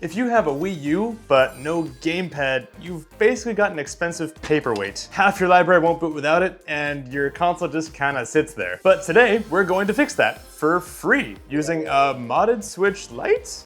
If you have a Wii U, but no gamepad, you've basically got an expensive paperweight. Half your library won't boot without it, and your console just kinda sits there. But today, we're going to fix that for free using a modded Switch Lite?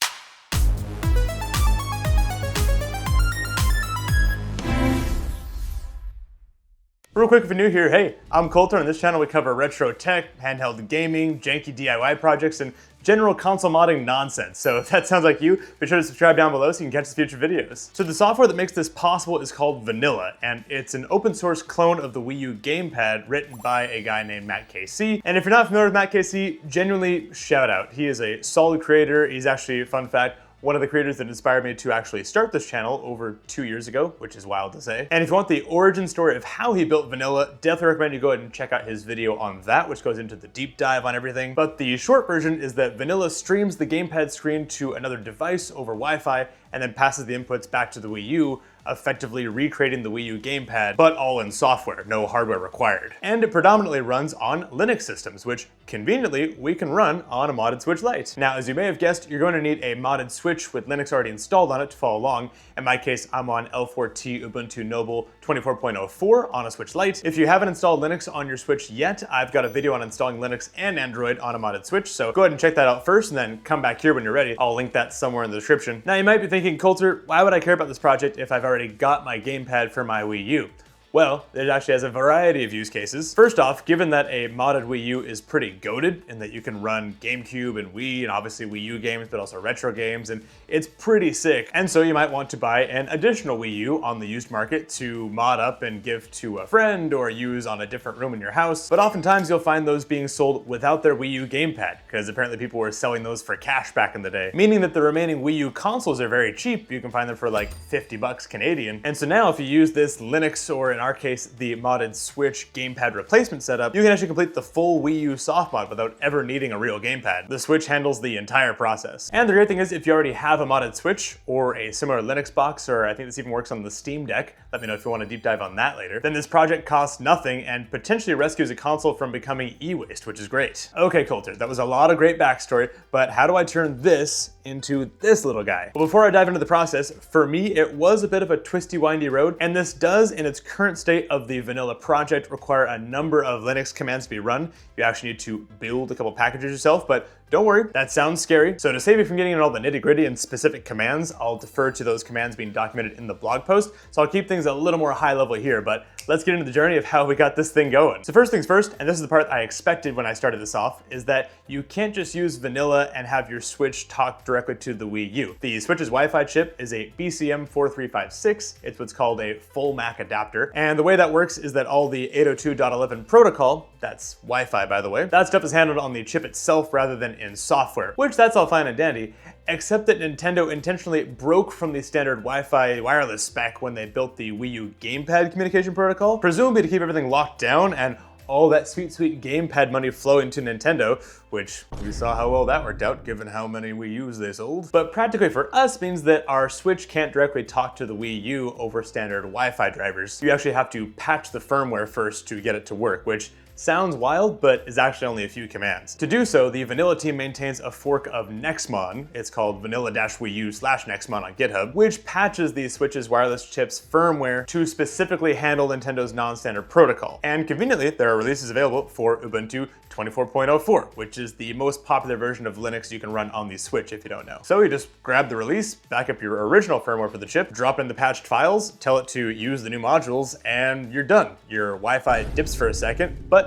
Real quick, if you're new here, hey, I'm Coulter. On this channel, we cover retro tech, handheld gaming, janky DIY projects, and general console modding nonsense. So if that sounds like you, be sure to subscribe down below so you can catch the future videos. So the software that makes this possible is called Vanilla, and it's an open source clone of the Wii U gamepad written by a guy named MattKC. And if you're not familiar with MattKC, genuinely shout out. He is a solid creator. He's actually, fun fact, one of the creators that inspired me to actually start this channel over 2 years ago, which is wild to say. And if you want the origin story of how he built Vanilla, definitely recommend you go ahead and check out his video on that, which goes into the deep dive on everything. But the short version is that Vanilla streams the gamepad screen to another device over Wi-Fi and then passes the inputs back to the Wii U, effectively recreating the Wii U gamepad, but all in software, no hardware required. And it predominantly runs on Linux systems, which conveniently we can run on a modded Switch Lite. Now, as you may have guessed, you're going to need a modded Switch with Linux already installed on it to follow along. In my case, I'm on L4T Ubuntu Noble 24.04 on a Switch Lite. If you haven't installed Linux on your Switch yet, I've got a video on installing Linux and Android on a modded Switch, so go ahead and check that out first and then come back here when you're ready. I'll link that somewhere in the description. Now, you might be thinking, Coulter, why would I care about this project if I've already got my gamepad for my Wii U? Well, it actually has a variety of use cases. First off, given that a modded Wii U is pretty goated in that you can run GameCube and Wii and obviously Wii U games, but also retro games, and it's pretty sick. And so you might want to buy an additional Wii U on the used market to mod up and give to a friend or use on a different room in your house. But oftentimes you'll find those being sold without their Wii U gamepad, because apparently people were selling those for cash back in the day, meaning that the remaining Wii U consoles are very cheap. You can find them for like 50 bucks Canadian. And so now if you use this Linux, or in our case, the modded Switch gamepad replacement setup, you can actually complete the full Wii U soft mod without ever needing a real gamepad. The Switch handles the entire process. And the great thing is, if you already have a modded Switch or a similar Linux box, or I think this even works on the Steam Deck, let me know if you want to deep dive on that later, then this project costs nothing and potentially rescues a console from becoming e-waste, which is great. Okay, Coulter, that was a lot of great backstory, but how do I turn this into this little guy? Well, before I dive into the process, for me, it was a bit of a twisty, windy road, and this does, in its current state of the Vanilla project, require a number of Linux commands to be run. You actually need to build a couple packages yourself, but don't worry, that sounds scary. So to save you from getting into all the nitty-gritty and specific commands, I'll defer to those commands being documented in the blog post. So I'll keep things a little more high level here, but let's get into the journey of how we got this thing going. So first things first, and this is the part I expected when I started this off, is that you can't just use Vanilla and have your Switch talk directly to the Wii U. The Switch's Wi-Fi chip is a BCM4356. It's what's called a full MAC adapter. And the way that works is that all the 802.11 protocol, that's Wi-Fi by the way, that stuff is handled on the chip itself rather than in software, which that's all fine and dandy, except that Nintendo intentionally broke from the standard Wi-Fi wireless spec when they built the Wii U gamepad communication protocol, presumably to keep everything locked down and all that sweet, sweet gamepad money flow into Nintendo, which we saw how well that worked out given how many Wii U's they sold. But practically for us means that our Switch can't directly talk to the Wii U over standard Wi-Fi drivers. You actually have to patch the firmware first to get it to work, which sounds wild, but is actually only a few commands. To do so, the Vanilla team maintains a fork of Nexmon. It's called vanilla-Wii U/Nexmon on GitHub, which patches the Switch's wireless chip's firmware to specifically handle Nintendo's non-standard protocol. And conveniently, there are releases available for Ubuntu 24.04, which is the most popular version of Linux you can run on the Switch if you don't know. So you just grab the release, back up your original firmware for the chip, drop in the patched files, tell it to use the new modules, and you're done. Your Wi-Fi dips for a second, but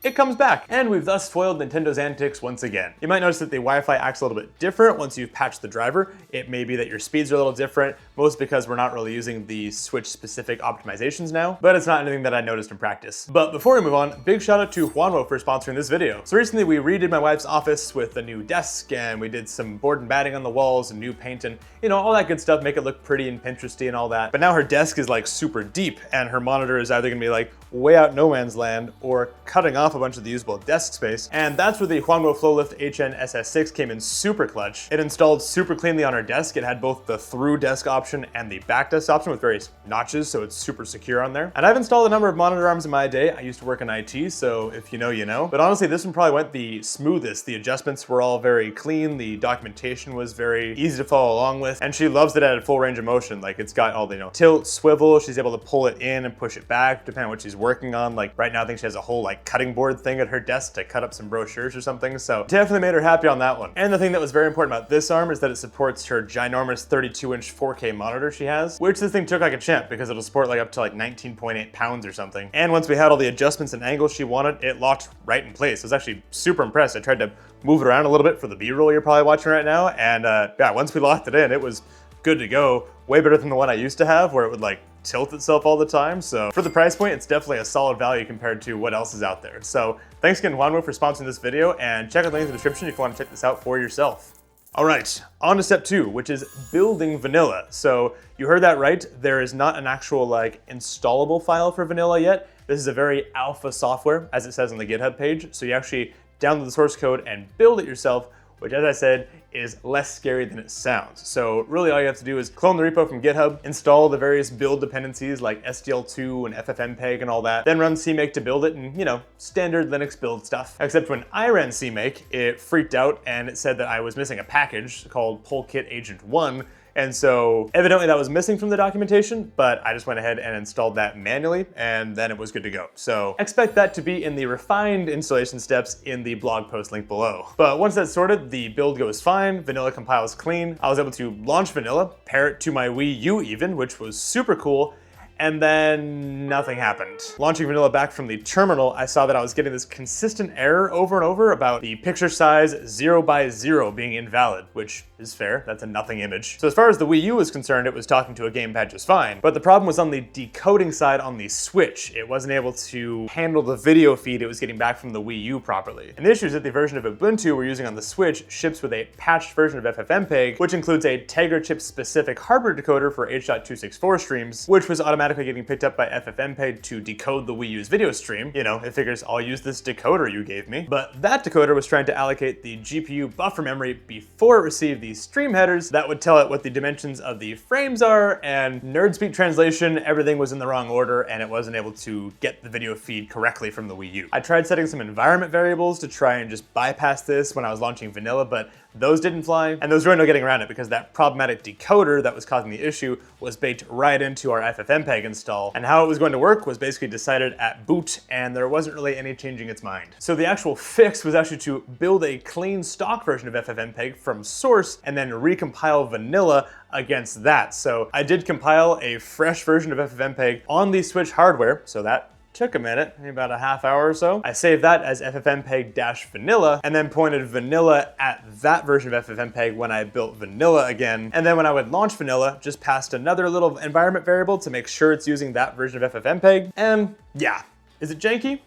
it comes back, and we've thus foiled Nintendo's antics once again. You might notice that the Wi-Fi acts a little bit different once you've patched the driver. It may be that your speeds are a little different, mostly because we're not really using the Switch-specific optimizations now, but it's not anything that I noticed in practice. But before we move on, big shout out to Huanwo for sponsoring this video. So recently we redid my wife's office with a new desk, and we did some board and batting on the walls and new paint and, you know, all that good stuff, make it look pretty and Pinteresty and all that. But now her desk is like super deep, and her monitor is either gonna be like way out no man's land or cutting off a bunch of the usable desk space. And that's where the Huanwo FlowLift HN-SS6 came in super clutch. It installed super cleanly on our desk. It had both the through desk option and the back desk option with various notches, so it's super secure on there. And I've installed a number of monitor arms in my day. I used to work in IT, so if you know, you know. But honestly, this one probably went the smoothest. The adjustments were all very clean. The documentation was very easy to follow along with. And she loves it at full range of motion. Like, it's got all the, tilt, swivel. She's able to pull it in and push it back, depending on what she's working on. Like right now, I think she has a whole like cutting board thing at her desk to cut up some brochures or something. So definitely made her happy on that one. And the thing that was very important about this arm is that it supports her ginormous 32-inch 4K monitor she has, which this thing took like a champ because it'll support like up to like 19.8 pounds or something. And once we had all the adjustments and angles she wanted, it locked right in place. I was actually super impressed. I tried to move it around a little bit for the B-roll you're probably watching right now. And yeah, once we locked it in, it was good to go. Way better than the one I used to have where it would like tilt itself all the time. So for the price point, it's definitely a solid value compared to what else is out there. So thanks again, Huanwo, for sponsoring this video, and check out the link in the description if you want to check this out for yourself. All right, on to step 2, which is building vanilla. So you heard that right. There is not an actual like installable file for vanilla yet. This is a very alpha software, as it says on the GitHub page. So you actually download the source code and build it yourself, which, as I said, is less scary than it sounds. So really all you have to do is clone the repo from GitHub, install the various build dependencies like SDL2 and FFmpeg and all that, then run CMake to build it, and standard Linux build stuff. Except when I ran CMake, it freaked out and it said that I was missing a package called Polkit Agent 1. And so evidently that was missing from the documentation, but I just went ahead and installed that manually, and then it was good to go. So expect that to be in the refined installation steps in the blog post link below. But once that's sorted, the build goes fine, vanilla compiles clean. I was able to launch vanilla, pair it to my Wii U even, which was super cool. And then nothing happened. Launching vanilla back from the terminal, I saw that I was getting this consistent error over and over about the picture size 0x0 being invalid, which is fair. That's a nothing image. So as far as the Wii U was concerned, it was talking to a gamepad just fine. But the problem was on the decoding side on the Switch. It wasn't able to handle the video feed it was getting back from the Wii U properly. And the issue is that the version of Ubuntu we're using on the Switch ships with a patched version of FFmpeg, which includes a Tegra chip specific hardware decoder for H.264 streams, which was automatically getting picked up by FFmpeg to decode the Wii U's video stream. It figures I'll use this decoder you gave me. But that decoder was trying to allocate the GPU buffer memory before it received the stream headers that would tell it what the dimensions of the frames are, and nerd speak translation, everything was in the wrong order and it wasn't able to get the video feed correctly from the Wii U. I tried setting some environment variables to try and just bypass this when I was launching vanilla, but those didn't fly, and there was really no getting around it because that problematic decoder that was causing the issue was baked right into our FFmpeg install, and how it was going to work was basically decided at boot, and there wasn't really any changing its mind. So the actual fix was actually to build a clean stock version of FFmpeg from source and then recompile vanilla against that. So I did compile a fresh version of FFmpeg on the Switch hardware, so that took a minute, maybe about a half hour or so. I saved that as FFmpeg-vanilla and then pointed vanilla at that version of FFmpeg when I built vanilla again. And then when I would launch vanilla, just passed another little environment variable to make sure it's using that version of FFmpeg. And yeah, is it janky?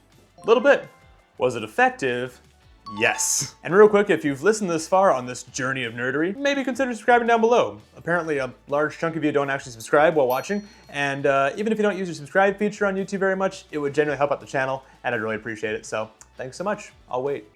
A little bit. Was it effective? Yes. And real quick, if you've listened this far on this journey of nerdery, maybe consider subscribing down below. Apparently a large chunk of you don't actually subscribe while watching, and even if you don't use your subscribe feature on YouTube very much, it would genuinely help out the channel, and I'd really appreciate it. So thanks so much. I'll wait.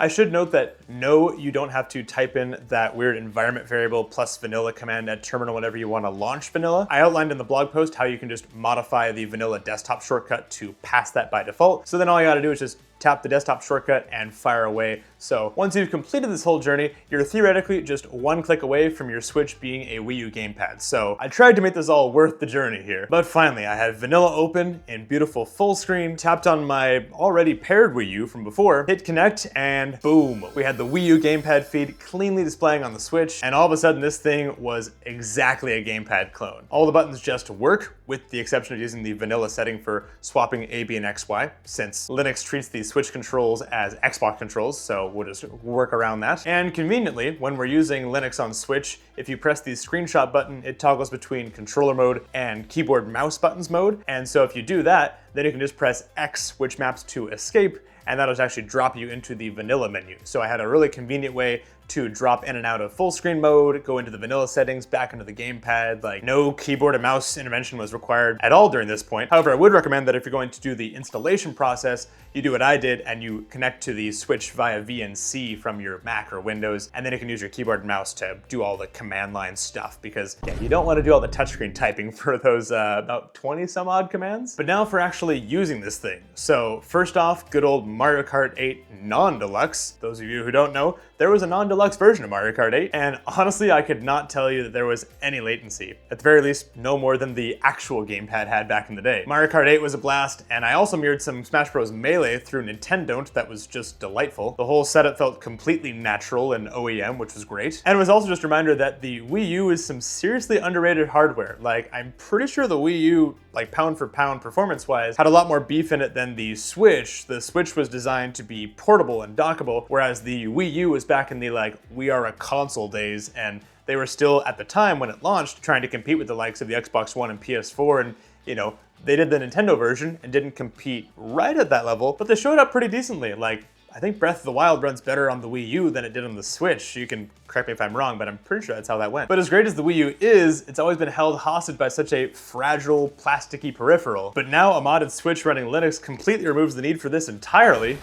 I should note that no, you don't have to type in that weird environment variable plus vanilla command at terminal whenever you want to launch vanilla. I outlined in the blog post how you can just modify the vanilla desktop shortcut to pass that by default. So then all you gotta do is just tap the desktop shortcut and fire away. So once you've completed this whole journey, you're theoretically just one click away from your Switch being a Wii U gamepad. So I tried to make this all worth the journey here. But finally, I had vanilla open in beautiful full screen, tapped on my already paired Wii U from before, hit connect, and boom, we had the Wii U gamepad feed cleanly displaying on the Switch, and all of a sudden this thing was exactly a gamepad clone. All the buttons just work, with the exception of using the vanilla setting for swapping A, B, and XY, since Linux treats these Switch controls as Xbox controls, so we'll just work around that. And conveniently, when we're using Linux on Switch, if you press the screenshot button, it toggles between controller mode and keyboard mouse buttons mode. And so if you do that, then you can just press X, which maps to escape, and that'll actually drop you into the vanilla menu. So I had a really convenient way to drop in and out of full screen mode, go into the vanilla settings, back into the gamepad. Like, no keyboard and mouse intervention was required at all during this point. However, I would recommend that if you're going to do the installation process, you do what I did and you connect to the Switch via VNC from your Mac or Windows, and then you can use your keyboard and mouse to do all the command line stuff, because yeah, you don't want to do all the touchscreen typing for those about 20 some odd commands. But now for actually using this thing. So first off, good old Mario Kart 8 non-deluxe. Those of you who don't know, there was a non-deluxe version of Mario Kart 8, and honestly, I could not tell you that there was any latency. At the very least, no more than the actual gamepad had back in the day. Mario Kart 8 was a blast, and I also mirrored some Smash Bros. Melee through Nintendo that was just delightful. The whole setup felt completely natural and OEM, which was great. And it was also just a reminder that the Wii U is some seriously underrated hardware. Like, I'm pretty sure the Wii U, like pound for pound performance-wise, had a lot more beef in it than the Switch. The Switch was designed to be portable and dockable, whereas the Wii U was back in the like, we are a console days, and they were still, at the time when it launched, trying to compete with the likes of the Xbox One and PS4, and you know, they did the Nintendo version and didn't compete right at that level, but they showed up pretty decently. Like, I think Breath of the Wild runs better on the Wii U than it did on the Switch. You can correct me if I'm wrong, but I'm pretty sure that's how that went. But as great as the Wii U is, it's always been held hostage by such a fragile, plasticky peripheral. But now a modded Switch running Linux completely removes the need for this entirely,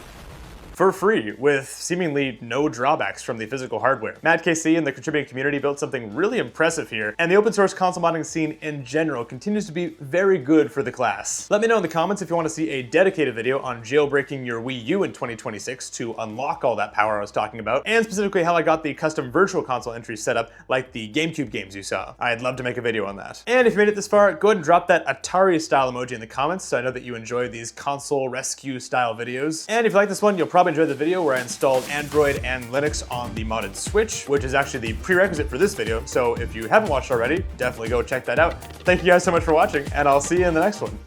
for free, with seemingly no drawbacks from the physical hardware. MattKC and the contributing community built something really impressive here, and the open source console modding scene in general continues to be very good for the class. Let me know in the comments if you want to see a dedicated video on jailbreaking your Wii U in 2026 to unlock all that power I was talking about, and specifically how I got the custom virtual console entries set up like the GameCube games you saw. I'd love to make a video on that. And if you made it this far, go ahead and drop that Atari style emoji in the comments so I know that you enjoy these console rescue style videos. And if you like this one, you'll probably enjoy the video where I installed Android and Linux on the modded Switch, which is actually the prerequisite for this video. So if you haven't watched already, definitely go check that out. Thank you guys so much for watching, and I'll see you in the next one.